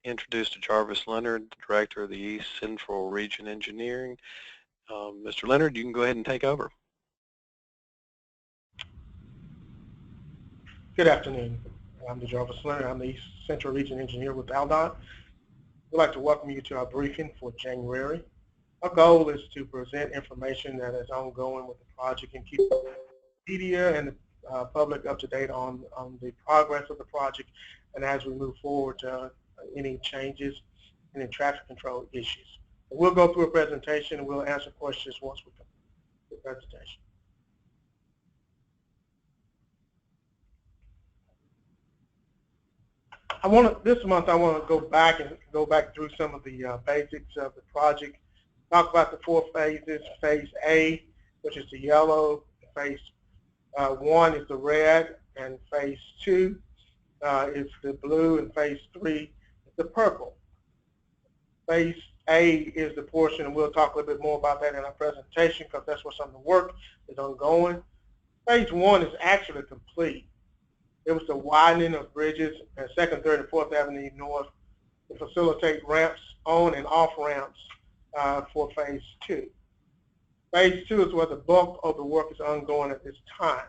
introduce to Jarvis Leonard, the Director of the East Central Region Engineering. Mr. Leonard, you can go ahead and take over. Good afternoon. I'm the Jarvis Leonard. I'm the East Central Region Engineer with ALDOT. We'd like to welcome you to our briefing for January. Our goal is to present information that is ongoing with the project and keep the media and the public up to date on the progress of the project, and as we move forward to any changes and in traffic control issues. We'll go through a presentation and we'll answer questions once we complete the presentation. This month I want to go back through some of the basics of the project, talk about the 4 phases. Phase A, which is the yellow, phase 1 is the red, and phase 2 is the blue, and phase 3 is the purple. Phase A is the portion, and we'll talk a little bit more about that in our presentation because that's where some of the work is ongoing. Phase 1 is actually complete. It was the widening of bridges at 2nd, 3rd, and 4th Avenue North to facilitate ramps on and off ramps for phase 2. Phase 2 is where the bulk of the work is ongoing at this time.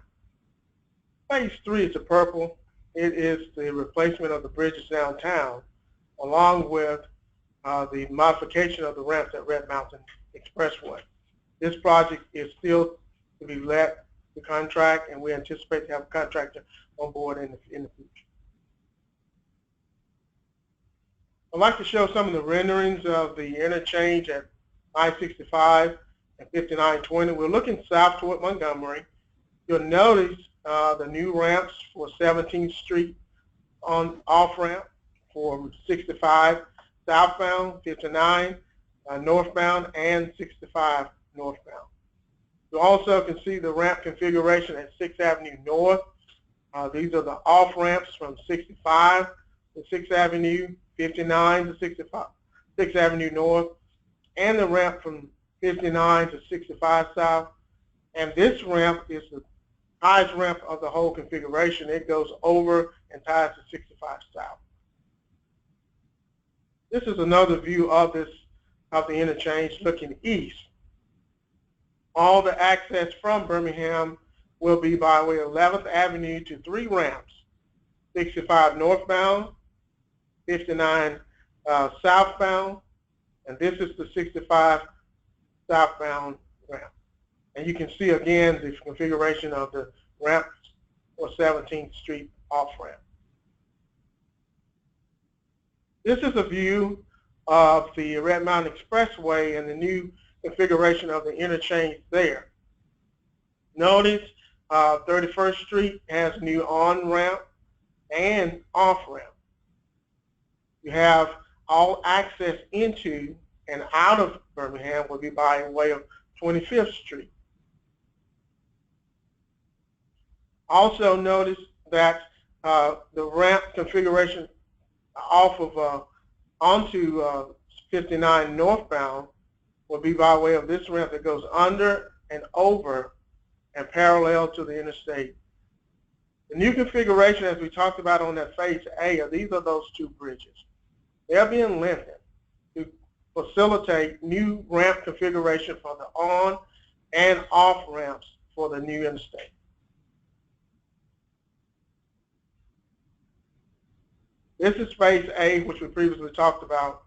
Phase 3 is the purple. It is the replacement of the bridges downtown, along with the modification of the ramps at Red Mountain Expressway. This project is still to be let the contract, and we anticipate to have a contractor on board in the future. I'd like to show some of the renderings of the interchange at I-65 and 5920. We're looking south toward Montgomery. You'll notice the new ramps for 17th Street on off-ramp for 65 southbound, 59 northbound, and 65 northbound. You also can see the ramp configuration at 6th Avenue North. These are the off-ramps from 65 to 6th Avenue, 59 to 65, 6th Avenue North, and the ramp from 59 to 65 South. And this ramp is the highest ramp of the whole configuration. It goes over and ties to 65 South. This is another view of the interchange looking east. All the access from Birmingham will be by way of 11th Avenue to 3 ramps, 65 northbound, 59 southbound, and this is the 65 southbound ramp. And you can see again the configuration of the ramps for 17th Street off-ramp. This is a view of the Red Mountain Expressway and the new configuration of the interchange there. Notice 31st Street has new on-ramp and off-ramp. You have all access into and out of Birmingham will be by way of 25th Street. Also notice that the ramp configuration off of onto 59 northbound will be by way of this ramp that goes under and over and parallel to the interstate. The new configuration, as we talked about on that phase A, these are those 2 bridges. They're being lengthened to facilitate new ramp configuration for the on and off ramps for the new interstate. This is phase A, which we previously talked about,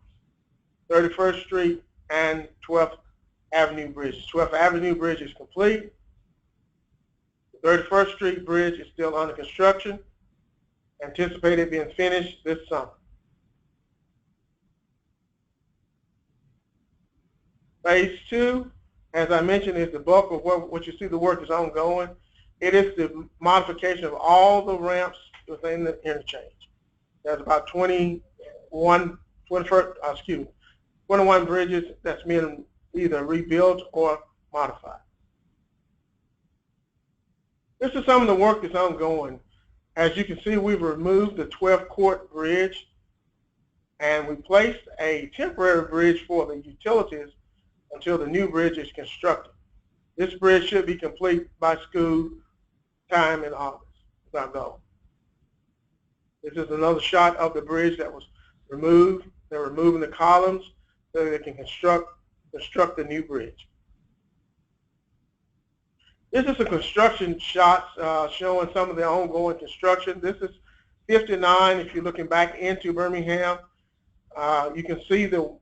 31st Street and 12th Avenue Bridge. 12th Avenue Bridge is complete. The 31st Street Bridge is still under construction, anticipated being finished this summer. Phase 2, as I mentioned, is the bulk of what you see the work is ongoing. It is the modification of all the ramps within the interchange. There's about 21 bridges that's being either rebuilt or modified. This is some of the work that's ongoing. As you can see, we've removed the 12th Court Bridge, and we placed a temporary bridge for the utilities until the new bridge is constructed. This bridge should be complete by school time in August. That's our goal. This is another shot of the bridge that was removed. They're removing the columns so they can construct the new bridge. This is a construction shot showing some of the ongoing construction. This is 59. If you're looking back into Birmingham, you can see the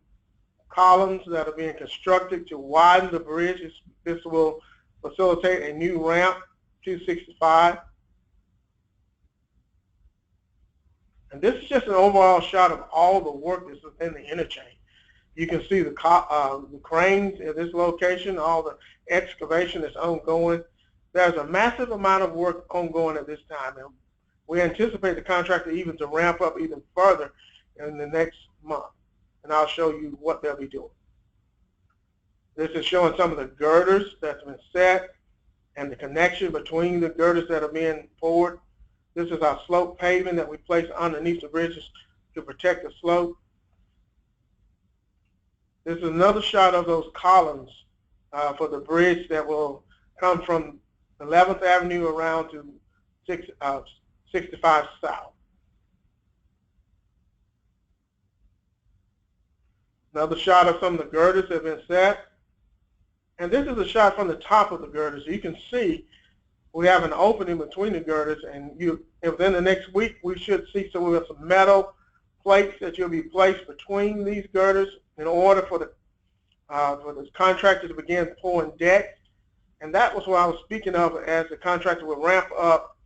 columns that are being constructed to widen the bridge. This will facilitate a new ramp to 65. And this is just an overall shot of all the work that's within the interchange. You can see the cranes at this location, all the excavation that's ongoing. There's a massive amount of work ongoing at this time, and we anticipate the contractor even to ramp up even further in the next month. And I'll show you what they'll be doing. This is showing some of the girders that's been set and the connection between the girders that are being poured. This is our slope paving that we place underneath the bridges to protect the slope. This is another shot of those columns for the bridge that will come from 11th Avenue around to 65 South. Another shot of some of the girders that have been set. And this is a shot from the top of the girders. You can see we have an opening between the girders, and within the next week we should see some metal plates that will be placed between these girders in order for the contractor to begin pouring decks. And that was what I was speaking of as the contractor will ramp up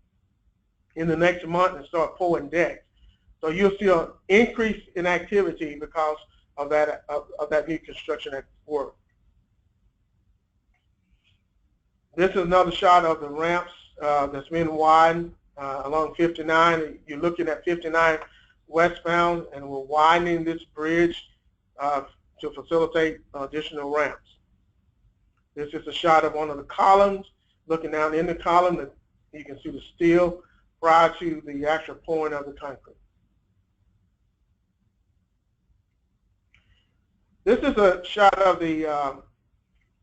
in the next month and start pouring decks. So you'll see an increase in activity because of that new construction work. This is another shot of the ramps that's been widened along 59. You're looking at 59 westbound, and we're widening this bridge to facilitate additional ramps. This is a shot of one of the columns. Looking down in the column, you can see the steel prior to the actual pouring of the concrete. This is a shot of the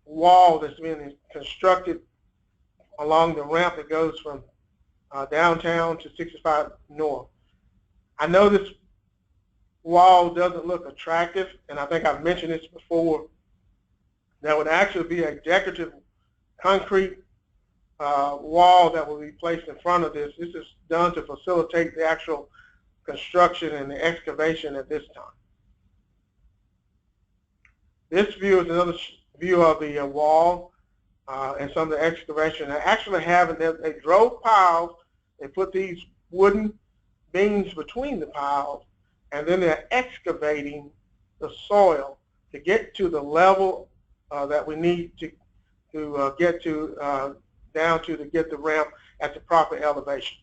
wall that's been constructed along the ramp that goes from downtown to 65 North. I know this wall doesn't look attractive, and I think I've mentioned this before. That would actually be a decorative concrete wall that will be placed in front of this. This is done to facilitate the actual construction and the excavation at this time. This view is another view of the wall and some of the excavation. They actually have it, they drove piles, they put these wooden beams between the piles, and then they're excavating the soil to get to the level that we need to get to down to get the ramp at the proper elevation.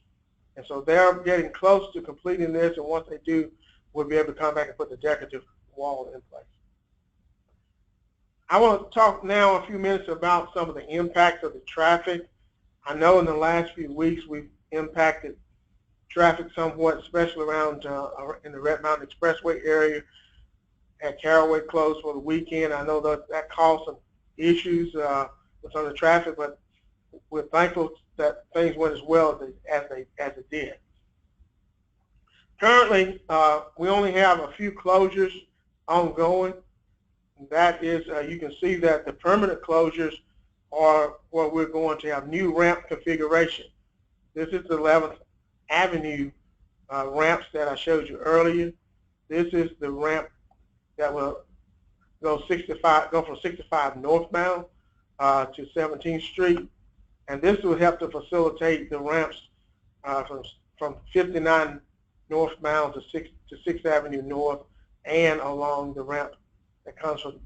And so they're getting close to completing this, and once they do, we'll be able to come back and put the decorative wall in place. I want to talk now a few minutes about some of the impacts of the traffic. I know in the last few weeks we've impacted traffic somewhat, especially around in the Red Mountain Expressway area. At Caraway closed for the weekend. I know that caused some issues with some of the traffic, but we're thankful that things went as well as it did. Currently, we only have a few closures ongoing. That is, you can see that the permanent closures are where we're going to have new ramp configuration. This is the 11th Avenue ramps that I showed you earlier. This is the ramp that will go from 65 northbound to 17th Street, and this will help to facilitate the ramps from 59 northbound to 6th Avenue North, and along the ramp that comes from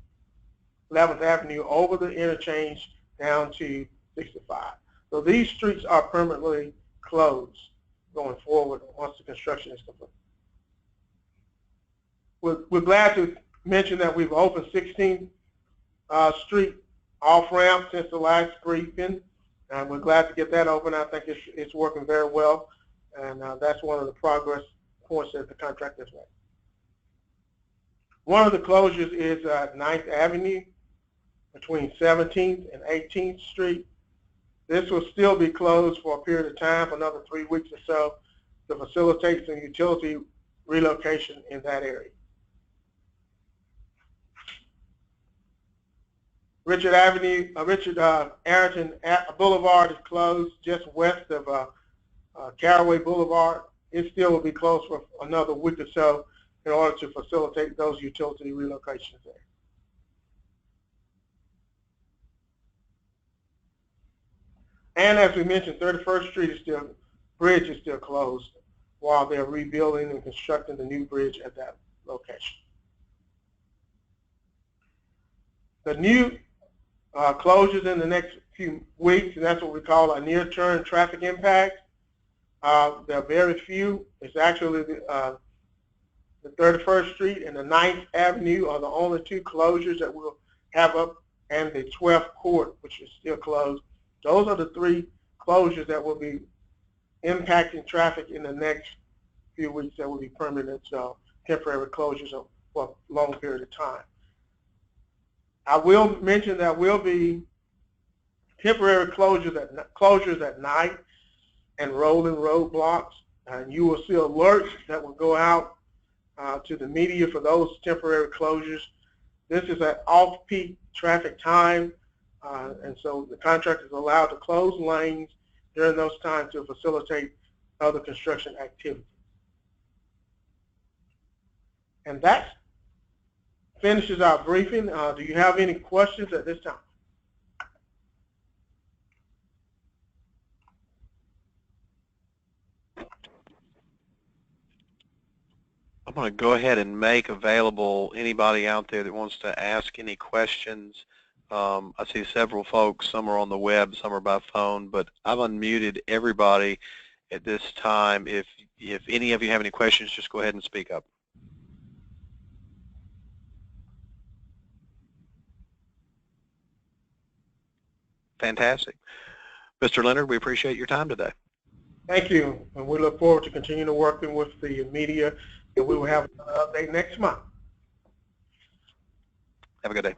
11th Avenue over the interchange down to 65. So these streets are permanently closed going forward once the construction is complete. We're glad to mention that we've opened 16th Street off-ramp since the last briefing, and we're glad to get that open. I think it's working very well, and that's one of the progress points that the contractor has made. One of the closures is 9th Avenue between 17th and 18th Street. This will still be closed for a period of time, for another 3 weeks or so, to facilitate some utility relocation in that area. Richard Arrington Boulevard is closed just west of Caraway Boulevard. It still will be closed for another week or so in order to facilitate those utility relocations there. And as we mentioned, 31st Street bridge is still closed while they're rebuilding and constructing the new bridge at that location. The new closures in the next few weeks, and that's what we call a near-term traffic impact. There are very few. It's actually the 31st Street and the 9th Avenue are the only two closures that we'll have up, and the 12th Court, which is still closed. Those are the three closures that will be impacting traffic in the next few weeks. That will be permanent temporary closures for a long period of time. I will mention that will be temporary closures at night and rolling roadblocks. And you will see alerts that will go out to the media for those temporary closures. This is at off-peak traffic time, and so the contractor is allowed to close lanes during those times to facilitate other construction activity. And that finishes our briefing. Do you have any questions at this time? I'm going to go ahead and make available anybody out there that wants to ask any questions. I see several folks, some are on the web, some are by phone, but I've unmuted everybody at this time. If any of you have any questions, just go ahead and speak up. Fantastic. Mr. Leonard, we appreciate your time today. Thank you, and we look forward to continuing working with the media, and we will have an update next month. Have a good day.